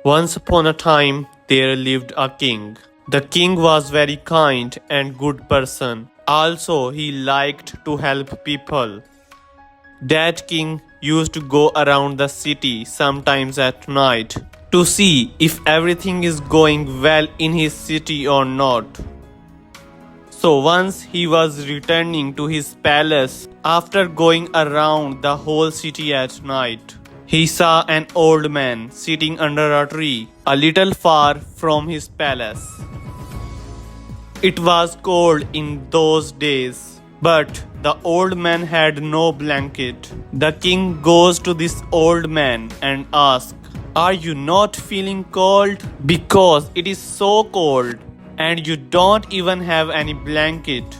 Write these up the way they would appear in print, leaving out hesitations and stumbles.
Once upon a time, there lived a king. The king was very kind and good person. Also, he liked to help people. That king used to go around the city sometimes at night to see if everything is going well in his city or not. So once he was returning to his palace after going around the whole city at night, he saw an old man sitting under a tree a little far from his palace. It was cold in those days, but the old man had no blanket. The king goes to this old man and asks, "Are you not feeling cold? Because it is so cold and you don't even have any blanket."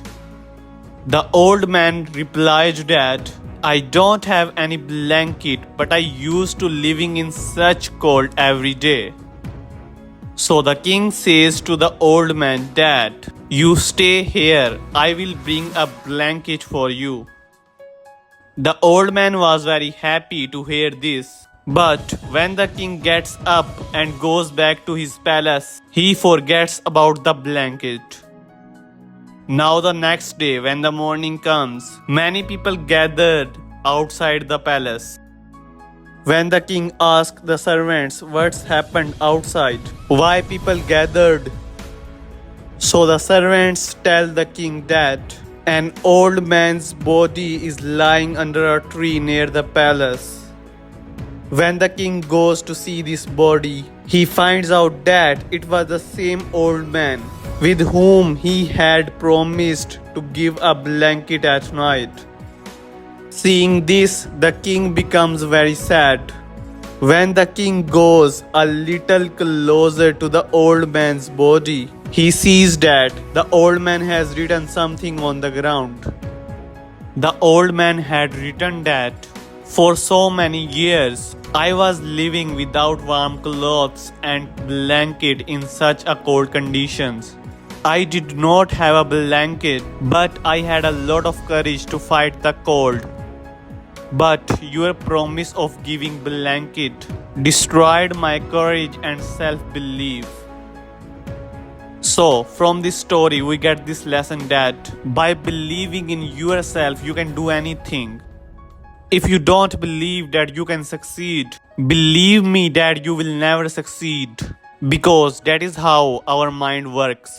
The old man replied that, "I don't have any blanket, but I used to living in such cold every day." So the king says to the old man that, "You stay here, I will bring a blanket for you." The old man was very happy to hear this. But when the king gets up and goes back to his palace, he forgets about the blanket. Now the next day when the morning comes, many people gathered outside the palace. When the king asked the servants what's happened outside, why people gathered, so the servants tell the king that an old man's body is lying under a tree near the palace. When the king goes to see this body, he finds out that it was the same old man with whom he had promised to give a blanket at night. Seeing this, the king becomes very sad. When the king goes a little closer to the old man's body, he sees that the old man has written something on the ground. The old man had written that, "For so many years, I was living without warm clothes and blanket in such a cold conditions. I did not have a blanket, but I had a lot of courage to fight the cold. But your promise of giving blanket destroyed my courage and self-belief." So, from this story, we get this lesson that by believing in yourself, you can do anything. If you don't believe that you can succeed, believe me that you will never succeed, because that is how our mind works.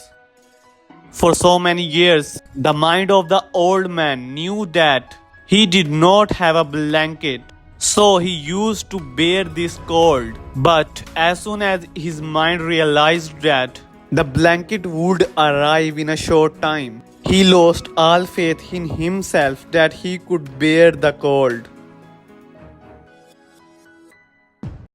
For so many years, the mind of the old man knew that he did not have a blanket, so he used to bear this cold. But as soon as his mind realized that the blanket would arrive in a short time, he lost all faith in himself that he could bear the cold.